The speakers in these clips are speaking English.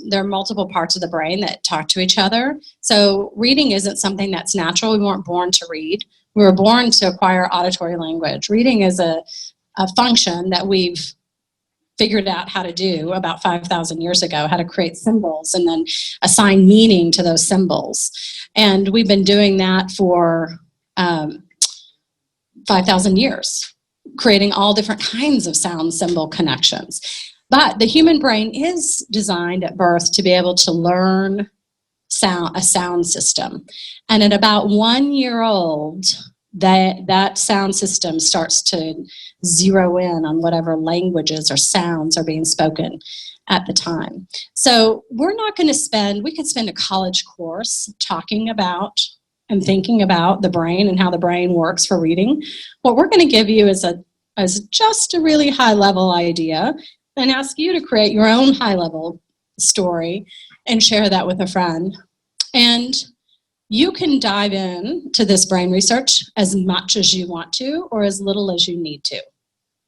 there are multiple parts of the brain that talk to each other. So reading isn't something that's natural. We weren't born to read. We were born to acquire auditory language. Reading is a function that we've figured out how to do about 5,000 years ago, how to create symbols and then assign meaning to those symbols. And we've been doing that for 5,000 years, creating all different kinds of sound symbol connections. But the human brain is designed at birth to be able to learn a sound system. And at about 1 year old, that sound system starts to zero in on whatever languages or sounds are being spoken at the time. So we're not going to we could spend a college course talking about and thinking about the brain and how the brain works for reading. What we're going to give you is just a really high level idea and ask you to create your own high level story and share that with a friend. And you can dive in to this brain research as much as you want to or as little as you need to.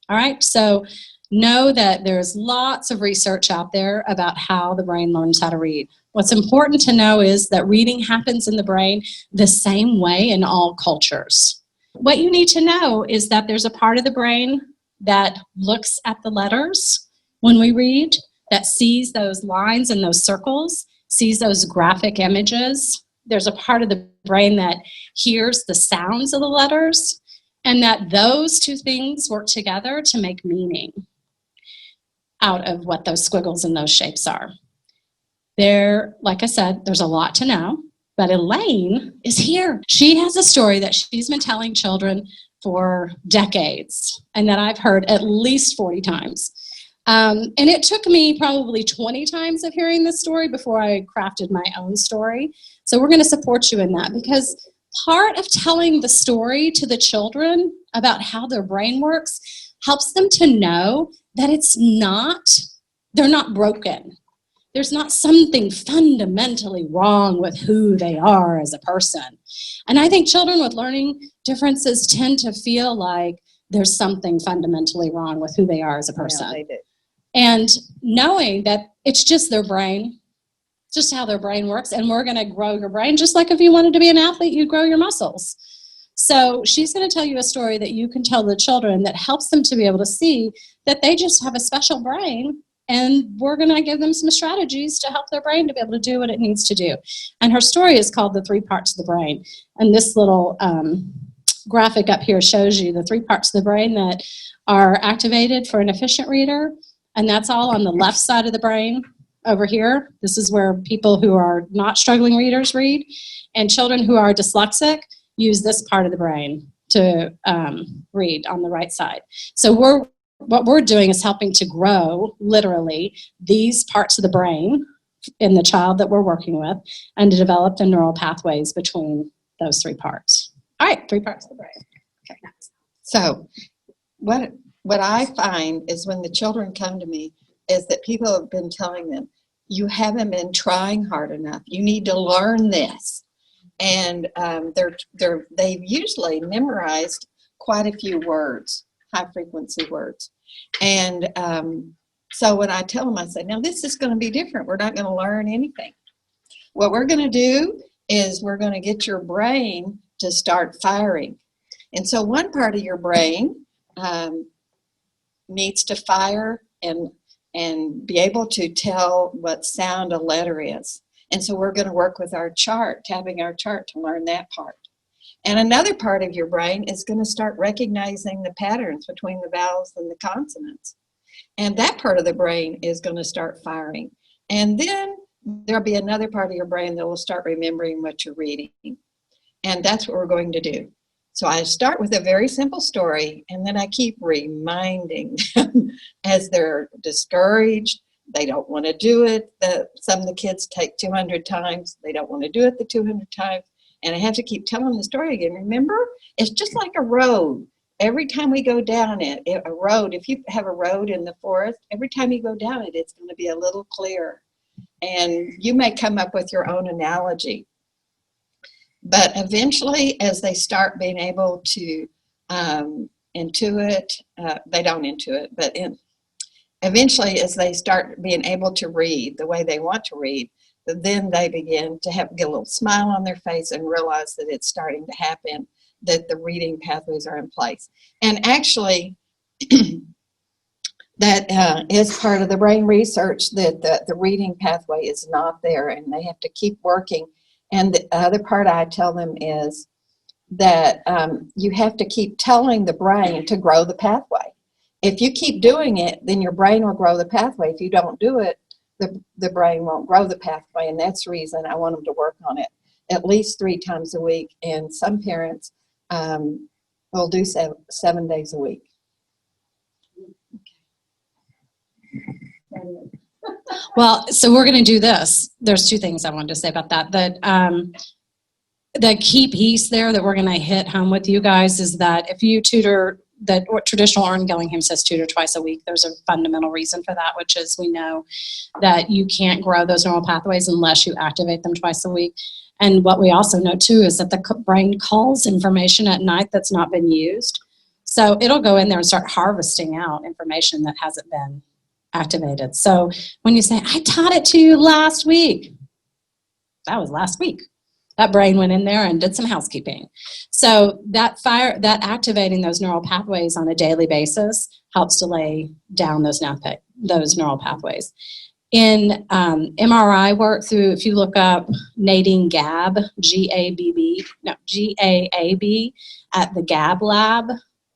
All right, so know that there's lots of research out there about how the brain learns how to read. What's important to know is that reading happens in the brain the same way in all cultures. What you need to know is that there's a part of the brain that looks at the letters when we read, that sees those lines and those circles, sees those graphic images. There's a part of the brain that hears the sounds of the letters, and that those two things work together to make meaning out of what those squiggles and those shapes are. Like I said, there's a lot to know, but Elaine is here. She has a story that she's been telling children for decades, and that I've heard at least 40 times. And it took me probably 20 times of hearing this story before I crafted my own story. So we're going to support you in that, because part of telling the story to the children about how their brain works helps them to know that they're not broken. There's not something fundamentally wrong with who they are as a person. And I think children with learning differences tend to feel like there's something fundamentally wrong with who they are as a person. Yeah, they do. And knowing that it's just their brain, just how their brain works, and we're going to grow your brain just like if you wanted to be an athlete, you'd grow your muscles. So she's going to tell you a story that you can tell the children that helps them to be able to see that they just have a special brain, and we're going to give them some strategies to help their brain to be able to do what it needs to do. And her story is called The 3 Parts of the Brain. And this little graphic up here shows you the 3 parts of the brain that are activated for an efficient reader. And that's all on the left side of the brain over here. This is where people who are not struggling readers read. And children who are dyslexic use this part of the brain to read on the right side. So what we're doing is helping to grow, literally, these parts of the brain in the child that we're working with, and to develop the neural pathways between those 3 parts. All right, 3 parts of the brain. Okay. So what I find is when the children come to me is that people have been telling them, you haven't been trying hard enough. You need to learn this. And they've usually memorized quite a few words, high frequency words. And so when I tell them, I say, now this is going to be different. We're not going to learn anything. What we're going to do is we're going to get your brain to start firing. And so one part of your brain needs to fire and be able to tell what sound a letter is. And so we're going to work with our chart, tapping our chart to learn that part. And another part of your brain is going to start recognizing the patterns between the vowels and the consonants. And that part of the brain is going to start firing. And then there'll be another part of your brain that will start remembering what you're reading. And that's what we're going to do. So I start with a very simple story, and then I keep reminding them as they're discouraged. They don't want to do it. Some of the kids take 200 times. They don't want to do it the 200 times. And I have to keep telling the story again. Remember, it's just like a road. Every time we go down it, a road, if you have a road in the forest, every time you go down it, it's going to be a little clearer. And you may come up with your own analogy. But eventually, as they start being able to intuit, they don't intuit, but eventually, as they start being able to read the way they want to read, then they begin to get a little smile on their face and realize that it's starting to happen, that the reading pathways are in place. And actually, that is part of the brain research, that the reading pathway is not there and they have to keep working. And the other part I tell them is that you have to keep telling the brain to grow the pathway. If you keep doing it, then your brain will grow the pathway. If you don't do it, the brain won't grow the pathway. And that's the reason I want them to work on it at least 3 times a week. And some parents will do 7 days a week. Well, so we're going to do this. There's 2 things I wanted to say about that. The key piece there that we're going to hit home with you guys is that if you tutor, that what traditional Aaron Gillingham says tutor twice a week, there's a fundamental reason for that, which is we know that you can't grow those neural pathways unless you activate them twice a week. And what we also know too is that the brain calls information at night that's not been used. So it'll go in there and start harvesting out information that hasn't been activated. So when you say, I taught it to you last week, that was last week. That brain went in there and did some housekeeping. So that activating those neural pathways on a daily basis helps to lay down those neural pathways. In MRI work through, if you look up Nadine Gaab, G-A-B-B, no, G-A-A-B, at the Gaab Lab,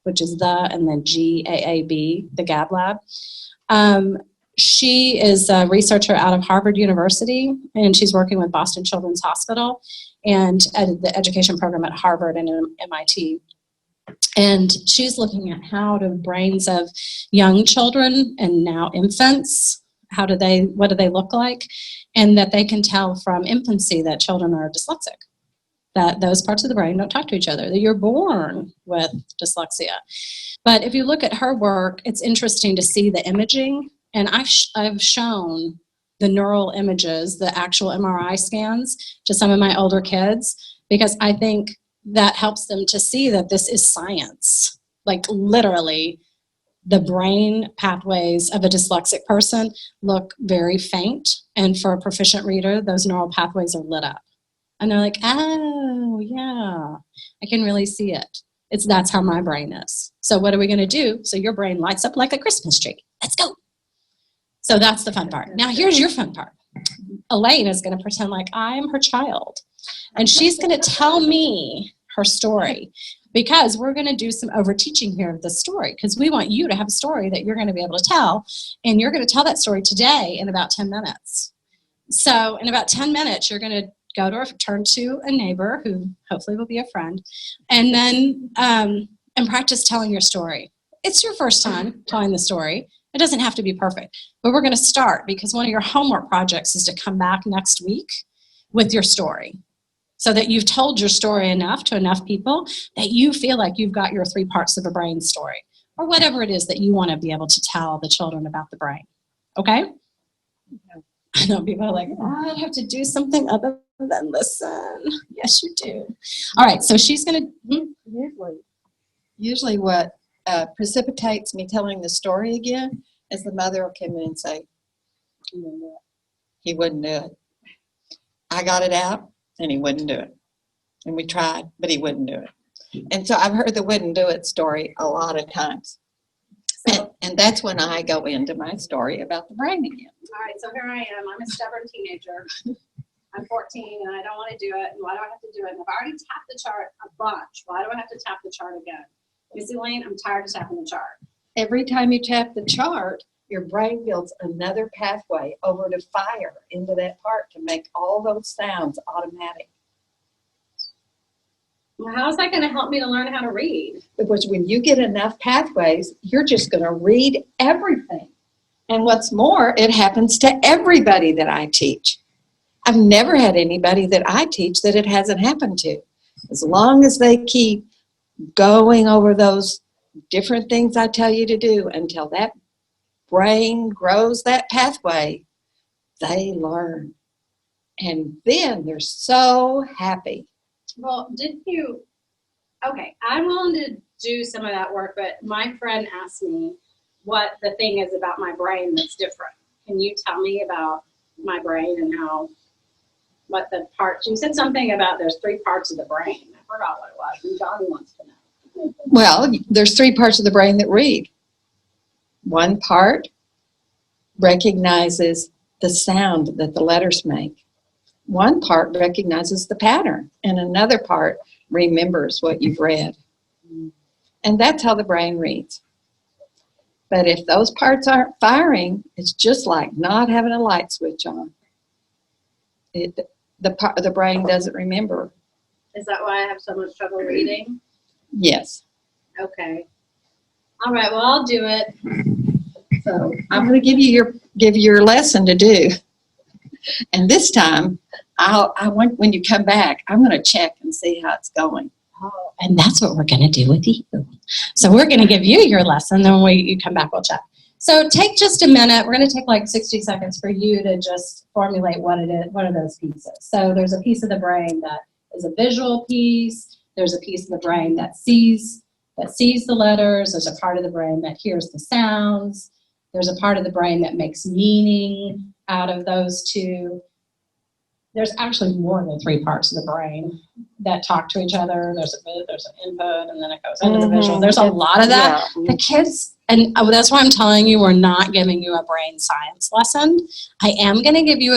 which is and then G-A-A-B, the Gaab Lab. She is a researcher out of Harvard University, and she's working with Boston Children's Hospital and the education program at Harvard and MIT. And she's looking at how the brains of young children and now infants, what do they look like? And that they can tell from infancy that children are dyslexic, that those parts of the brain don't talk to each other, that you're born with dyslexia. But if you look at her work, it's interesting to see the imaging. And I've shown the neural images, the actual MRI scans to some of my older kids, because I think that helps them to see that this is science. Like literally, the brain pathways of a dyslexic person look very faint. And for a proficient reader, those neural pathways are lit up. And they're like, oh, yeah, I can really see it. That's how my brain is. So what are we going to do? So your brain lights up like a Christmas tree. Let's go. So that's the fun part. Now here's your fun part. Elaine is going to pretend like I'm her child. And she's going to tell me her story, because we're going to do some over-teaching here of the story, because we want you to have a story that you're going to be able to tell. And you're going to tell that story today in about 10 minutes. So in about 10 minutes, you're going to turn to a neighbor who hopefully will be a friend, and then and practice telling your story. It's your first time telling the story. It doesn't have to be perfect, but we're going to start, because one of your homework projects is to come back next week with your story, so that you've told your story enough to enough people that you feel like you've got your 3 parts of a brain story, or whatever it is that you want to be able to tell the children about the brain. Okay? I know people are like, I have to do something other than listen. Yes, you do. All right, so she's going to... Usually what precipitates me telling the story again is the mother will come in and say, he wouldn't do it. I got it out, and he wouldn't do it. And we tried, but he wouldn't do it. And so I've heard the wouldn't do it story a lot of times. And that's when I go into my story about the brain again. All right, so here I am. I'm a stubborn teenager. I'm 14, and I don't want to do it. And why do I have to do it? And I've already tapped the chart a bunch. Why do I have to tap the chart again? Miss Elaine, I'm tired of tapping the chart. Every time you tap the chart, your brain builds another pathway over to fire into that part to make all those sounds automatic. Well, how is that going to help me to learn how to read? Because when you get enough pathways, you're just going to read everything. And what's more, it happens to everybody that I teach. I've never had anybody that I teach that it hasn't happened to. As long as they keep going over those different things I tell you to do until that brain grows that pathway, they learn. And then they're so happy. Well, okay, I'm willing to do some of that work, but my friend asked me what the thing is about my brain that's different. Can you tell me about my brain and what the parts, you said something about there's 3 parts of the brain. I forgot what it was, and John wants to know. Well, there's 3 parts of the brain that read. One part recognizes the sound that the letters make. One part recognizes the pattern, and another part remembers what you've read. And that's how the brain reads. But if those parts aren't firing, it's just like not having a light switch on. The brain doesn't remember. Is that why I have so much trouble reading? Yes. Okay. All right, well, I'll do it. So I'm going to give you your lesson to do. And this time, I want, when you come back, I'm going to check and see how it's going. Oh, and that's what we're going to do with you. So we're going to give you your lesson, then when you come back, we'll check. So take just a minute. We're going to take like 60 seconds for you to just formulate what it is. What are those pieces? So there's a piece of the brain that is a visual piece. There's a piece of the brain that sees the letters. There's a part of the brain that hears the sounds. There's a part of the brain that makes meaning out of those 2. There's actually more than 3 parts of the brain that talk to each other. There's an input, and then it goes into the visual. There's a lot of that. Yeah. The kids, and that's why I'm telling you, we're not giving you a brain science lesson. I am going to give you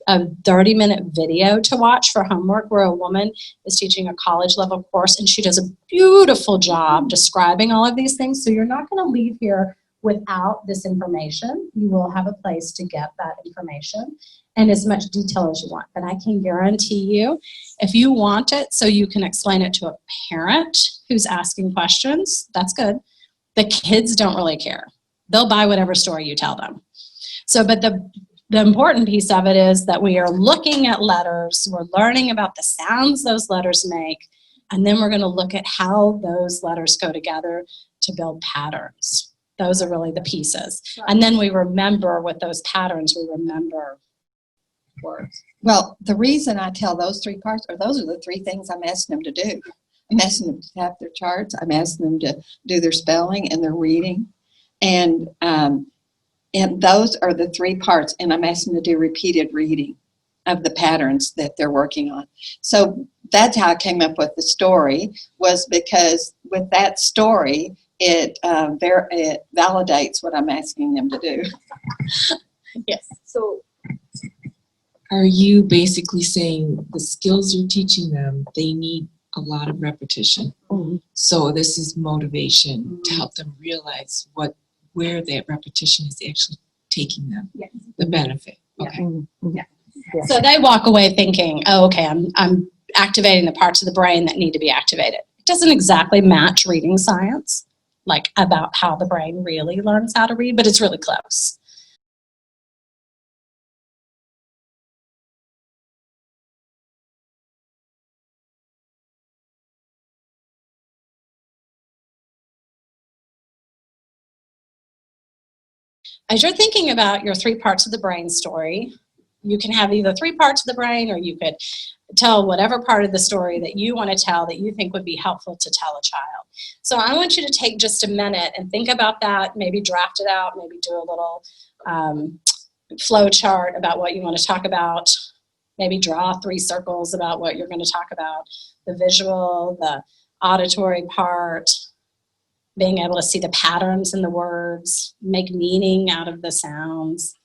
a 30-minute video to watch for homework where a woman is teaching a college-level course, and she does a beautiful job describing all of these things. So you're not going to leave here without this information. You will have a place to get that information and as much detail as you want. But I can guarantee you, if you want it so you can explain it to a parent who's asking questions, that's good. The kids don't really care. They'll buy whatever story you tell them. So, but the important piece of it is that we are looking at letters, we're learning about the sounds those letters make, and then we're going to look at how those letters go together to build patterns. Those are really the pieces. And then we remember with those patterns, we remember words. Well, the reason I tell those 3 parts, or those are the 3 things I'm asking them to do. I'm asking them to tap their charts. I'm asking them to do their spelling and their reading. And those are the 3 parts. And I'm asking them to do repeated reading of the patterns that they're working on. So that's how I came up with the story, was because with that story, it validates what I'm asking them to do. Yes. So are you basically saying the skills you're teaching them, they need a lot of repetition? Mm-hmm. So this is motivation to help them realize where that repetition is actually taking them, the benefit. Okay. Mm-hmm. Yeah. Yeah. So they walk away thinking, oh, okay, I'm activating the parts of the brain that need to be activated. It doesn't exactly match reading science, like about how the brain really learns how to read, but it's really close. As you're thinking about your 3 parts of the brain story, you can have either 3 parts of the brain, or you could tell whatever part of the story that you want to tell that you think would be helpful to tell a child. So I want you to take just a minute and think about that, maybe draft it out, maybe do a little flow chart about what you want to talk about, maybe draw 3 circles about what you're going to talk about, the visual, the auditory part, being able to see the patterns in the words, make meaning out of the sounds.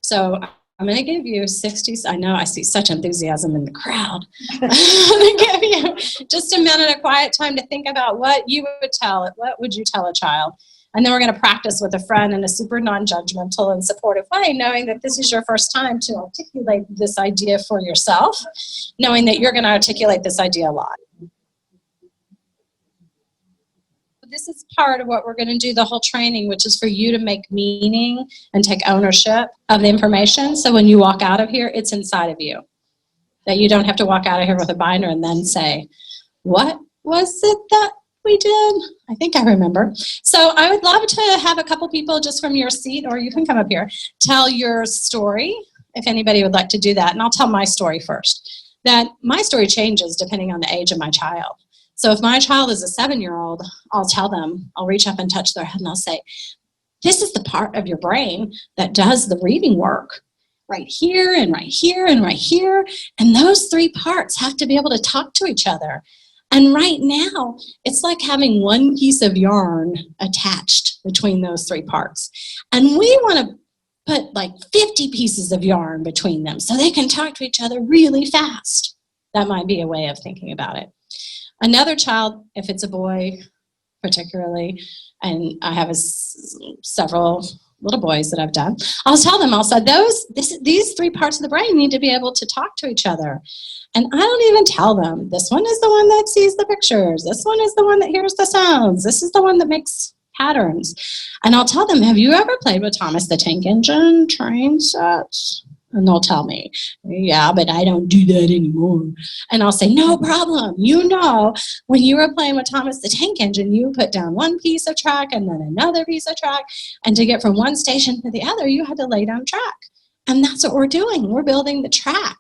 So I'm going to give you 60, I know I see such enthusiasm in the crowd. I'm going to give you just a minute of quiet time to think about what you would tell, what would you tell a child? And then we're going to practice with a friend in a super non-judgmental and supportive way, knowing that this is your first time to articulate this idea for yourself, knowing that you're going to articulate this idea a lot. This is part of what we're going to do the whole training, which is for you to make meaning and take ownership of the information. So when you walk out of here, it's inside of you. That you don't have to walk out of here with a binder and then say, what was it that we did? I think I remember. So I would love to have a couple people just from your seat, or you can come up here, tell your story, if anybody would like to do that. And I'll tell my story first. That my story changes depending on the age of my child. So if my child is a 7-year-old, I'll tell them, I'll reach up and touch their head and I'll say, this is the part of your brain that does the reading work. Right here and right here and right here. And those three parts have to be able to talk to each other. And right now, it's like having one piece of yarn attached between those three parts. And we want to put like 50 pieces of yarn between them so they can talk to each other really fast. That might be a way of thinking about it. Another child, if it's a boy particularly, and I have several little boys that I've done, I'll tell them also, these three parts of the brain need to be able to talk to each other. And I don't even tell them, this one is the one that sees the pictures, this one is the one that hears the sounds, this is the one that makes patterns. And I'll tell them, have you ever played with Thomas the Tank Engine train sets? And they'll tell me, yeah, but I don't do that anymore. And I'll say, no problem. You know, when you were playing with Thomas the Tank Engine, you put down one piece of track and then another piece of track. And to get from one station to the other, you had to lay down track. And that's what we're doing. We're building the track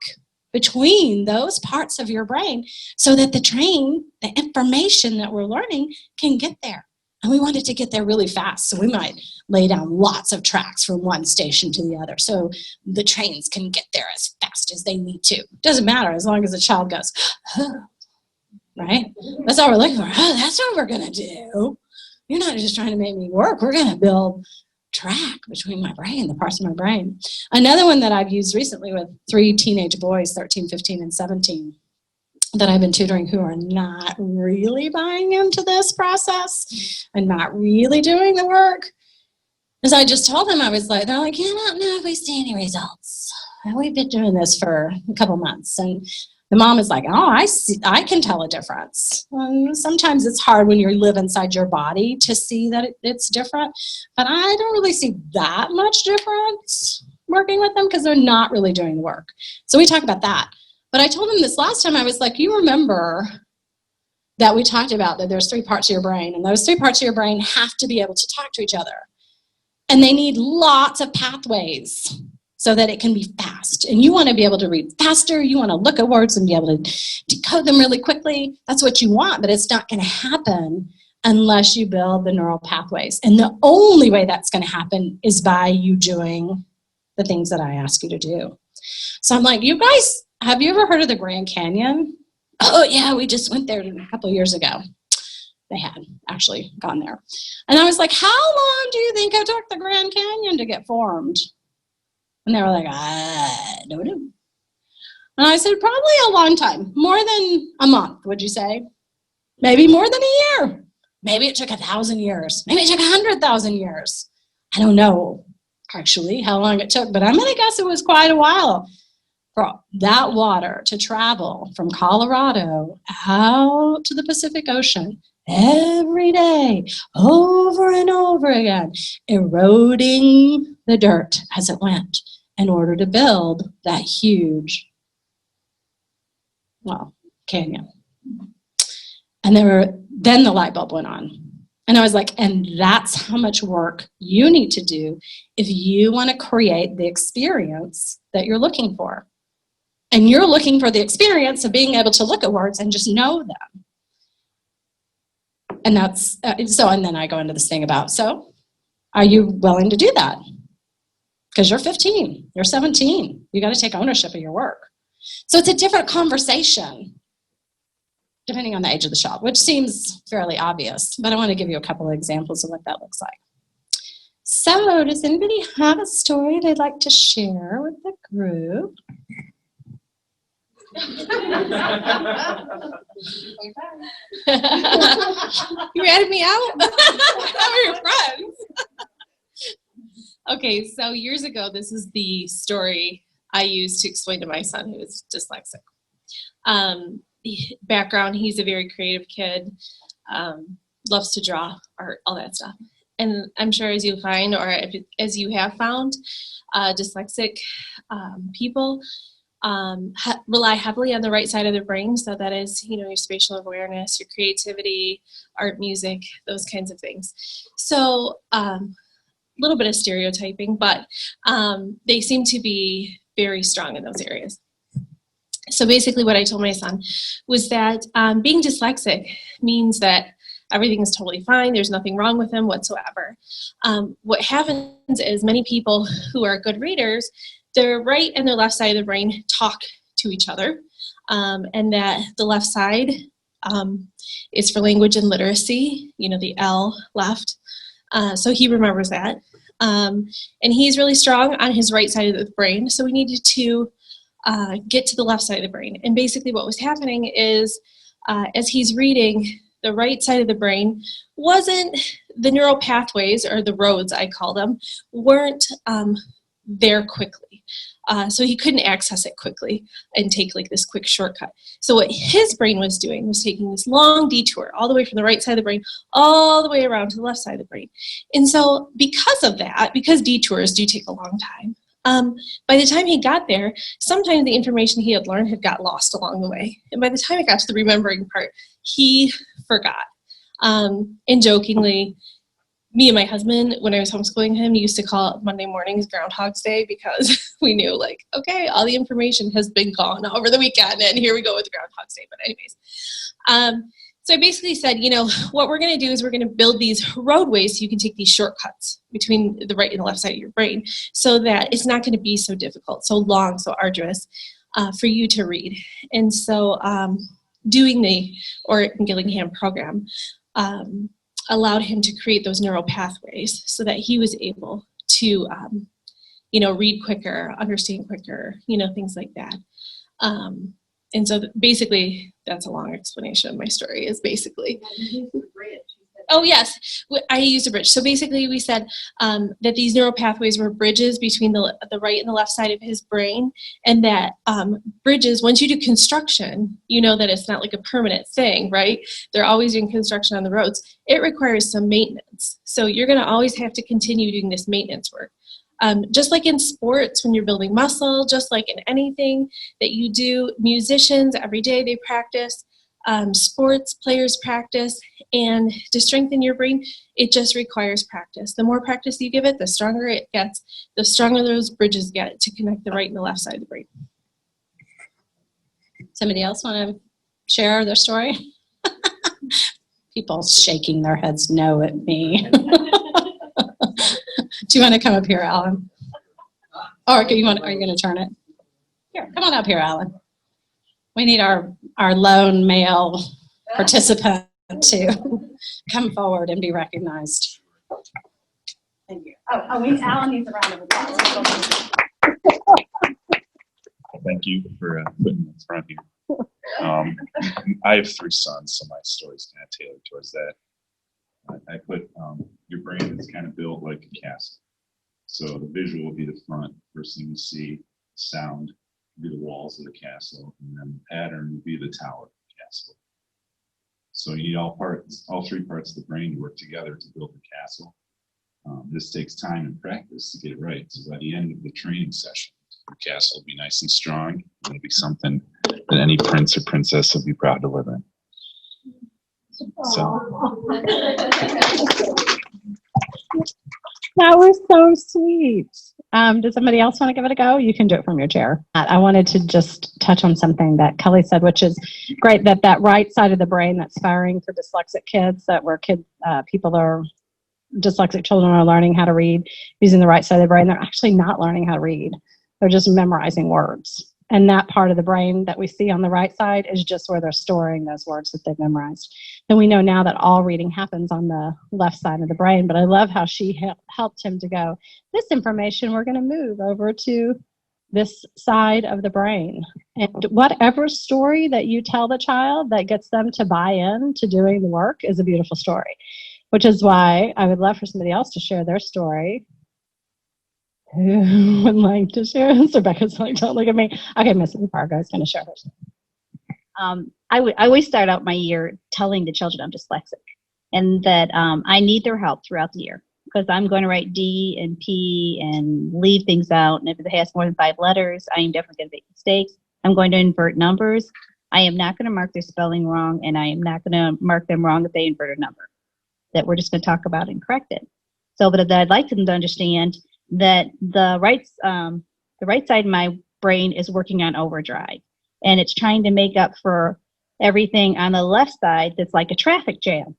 between those parts of your brain so that the information that we're learning can get there. And we want it to get there really fast. So we might lay down lots of tracks from one station to the other so the trains can get there as fast as they need to. Doesn't matter as long as the child goes, oh, right? That's all we're looking for. Oh, that's what we're going to do. You're not just trying to make me work. We're going to build track between my brain, the parts of my brain. Another one that I've used recently with 3 teenage boys, 13, 15, and 17, that I've been tutoring who are not really buying into this process and not really doing the work. As I just told them, they're like, I don't know if we see any results. And we've been doing this for a couple months. And the mom is like, oh, I can tell a difference. Sometimes it's hard when you live inside your body to see that it's different. But I don't really see that much difference working with them because they're not really doing the work. So we talk about that. But I told him this last time, I was like, you remember that we talked about that there's 3 parts of your brain, and those 3 parts of your brain have to be able to talk to each other. And they need lots of pathways so that it can be fast. And you want to be able to read faster. You want to look at words and be able to decode them really quickly. That's what you want, but it's not going to happen unless you build the neural pathways. And the only way that's going to happen is by you doing the things that I ask you to do. So I'm like, you guys, have you ever heard of the Grand Canyon? Oh, yeah, we just went there a couple of years ago. They had actually gone there. And I was like, how long do you think it took the Grand Canyon to get formed? And they were like, I don't know. And I said, probably a long time. More than a month, would you say? Maybe more than a year. Maybe it took 1,000 years. Maybe it took 100,000 years. I don't know, actually, how long it took. But I'm going to guess it was quite a while for that water to travel from Colorado out to the Pacific Ocean every day, over and over again, eroding the dirt as it went in order to build that huge, canyon. And then the light bulb went on. And I was like, and that's how much work you need to do if you want to create the experience that you're looking for. And you're looking for the experience of being able to look at words and just know them. And that's, and then I go into this thing about, so are you willing to do that? Because you're 15, you're 17, you got to take ownership of your work. So it's a different conversation, depending on the age of the child, which seems fairly obvious, but I want to give you a couple of examples of what that looks like. So does anybody have a story they'd like to share with the group? You ratted me out? We're your friends. Okay, so years ago, this is the story I used to explain to my son who is dyslexic. Background, he's a very creative kid, loves to draw, art, all that stuff. And I'm sure as you find, or as you have found, dyslexic people rely heavily on the right side of the brain. So that is, your spatial awareness, your creativity, art, music, those kinds of things. So a little bit of stereotyping, but they seem to be very strong in those areas. So basically what I told my son was that being dyslexic means that everything is totally fine. There's nothing wrong with him whatsoever. What happens is many people who are good readers, their right and their left side of the brain talk to each other, and that the left side is for language and literacy, the L left. So he remembers that. And he's really strong on his right side of the brain. So we needed to get to the left side of the brain. And basically what was happening is as he's reading, the right side of the brain wasn't, the neural pathways, or the roads I call them, weren't there quickly. So he couldn't access it quickly and take like this quick shortcut. So what his brain was doing was taking this long detour all the way from the right side of the brain all the way around to the left side of the brain. And so because of that, because detours do take a long time, by the time he got there, sometimes the information he had learned had got lost along the way. And by the time it got to the remembering part, he forgot. And jokingly, me and my husband, when I was homeschooling him, used to call it Monday mornings Groundhog's Day, because we knew, like, okay, all the information has been gone over the weekend, and here we go with Groundhog's Day. But anyways, so I basically said, what we're going to do is we're going to build these roadways so you can take these shortcuts between the right and the left side of your brain, so that it's not going to be so difficult, so long, so arduous for you to read. And so doing the Orrick and Gillingham program allowed him to create those neural pathways so that he was able to, read quicker, understand quicker, things like that. And so basically, that's a long explanation of my story, is basically. Oh, yes, I used a bridge. So basically, we said that these neural pathways were bridges between the right and the left side of his brain, and that bridges, once you do construction, you know that it's not like a permanent thing, right? They're always doing construction on the roads. It requires some maintenance. So you're going to always have to continue doing this maintenance work. Just like in sports, when you're building muscle, just like in anything that you do, musicians, every day they practice. Sports players practice, and to strengthen your brain, it just requires practice. The more practice you give it, the stronger it gets, the stronger those bridges get to connect the right and the left side of the brain. Somebody else want to share their story? People shaking their heads no at me. Do you want to come up here, Alan? Or are you going to turn it? Here, come on up here, Alan. We need our lone male participant to come forward and be recognized. Thank you. Alan needs a round of applause. Thank you for putting me in front here. I have 3 sons, so my story's kind of tailored towards that. I put your brain is kind of built like a castle. So the visual will be the front. First thing you see, sound will be the walls of the castle, and then the pattern will be the tower of the castle. So you need all 3 parts of the brain to work together to build the castle. This takes time and practice to get it right. So by the end of the training session, the castle will be nice and strong. It'll be something that any prince or princess will be proud to live in. So. That was so sweet. Does somebody else want to give it a go? You can do it from your chair. I wanted to just touch on something that Kelly said, which is great, that right side of the brain that's firing for dyslexic kids, dyslexic children are learning how to read using the right side of the brain. They're actually not learning how to read. They're just memorizing words. And that part of the brain that we see on the right side is just where they're storing those words that they've memorized. And we know now that all reading happens on the left side of the brain, but I love how she helped him to go, this information we're going to move over to this side of the brain. And whatever story that you tell the child that gets them to buy in to doing the work is a beautiful story, which is why I would love for somebody else to share their story. Who would like to share this? Rebecca's like, don't look at me. Okay, Mrs. Fargo is going to share hers. I always start out my year telling the children I'm dyslexic and that I need their help throughout the year because I'm going to write D and P and leave things out. And if it has more than 5 letters, I am definitely going to make mistakes. I'm going to invert numbers. I am not going to mark their spelling wrong, and I am not going to mark them wrong if they invert a number. That we're just going to talk about and correct it. So, but I'd like them to understand that the right side of my brain is working on overdrive, and it's trying to make up for everything on the left side that's like a traffic jam.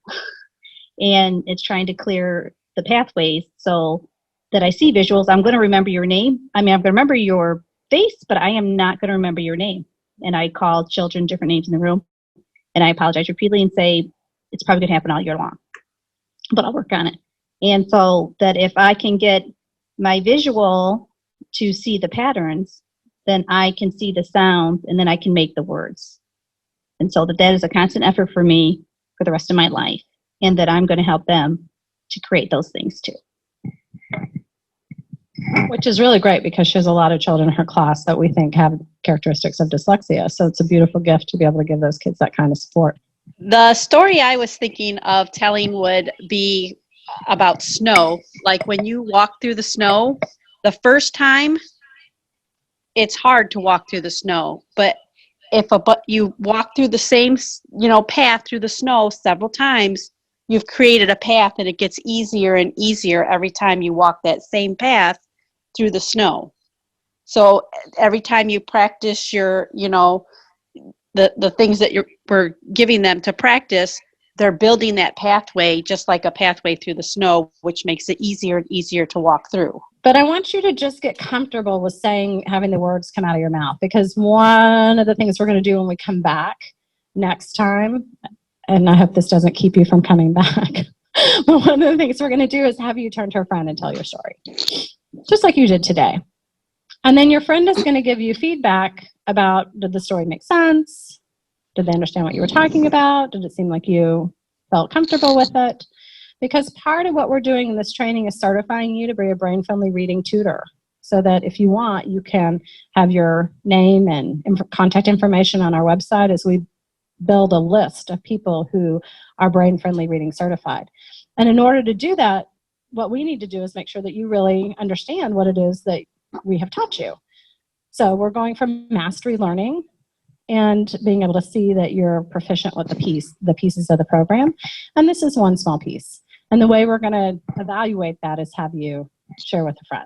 And it's trying to clear the pathways so that I see visuals. I'm going to remember your name. I mean, I'm going to remember your face, but I am not going to remember your name. And I call children different names in the room. And I apologize repeatedly and say, it's probably going to happen all year long, but I'll work on it. And so that if I can get my visual to see the patterns, then I can see the sounds and then I can make the words. And so that is a constant effort for me for the rest of my life, and that I'm going to help them to create those things too. Which is really great because she has a lot of children in her class that we think have characteristics of dyslexia. So it's a beautiful gift to be able to give those kids that kind of support. The story I was thinking of telling would be about snow. Like when you walk through the snow, the first time, it's hard to walk through the snow. But if you walk through the same, path through the snow several times, you've created a path, and it gets easier and easier every time you walk that same path through the snow. So every time you practice your, the things that we're giving them to practice, they're building that pathway just like a pathway through the snow, which makes it easier and easier to walk through. But I want you to just get comfortable with having the words come out of your mouth, because one of the things we're going to do when we come back next time, and I hope this doesn't keep you from coming back, but one of the things we're going to do is have you turn to a friend and tell your story, just like you did today. And then your friend is going to give you feedback about, did the story make sense? Did they understand what you were talking about? Did it seem like you felt comfortable with it? Because part of what we're doing in this training is certifying you to be a brain-friendly reading tutor, so that if you want, you can have your name and contact information on our website as we build a list of people who are brain-friendly reading certified. And in order to do that, what we need to do is make sure that you really understand what it is that we have taught you. So we're going from mastery learning and being able to see that you're proficient with the pieces of the program. And this is one small piece. And the way we're going to evaluate that is have you share with a friend.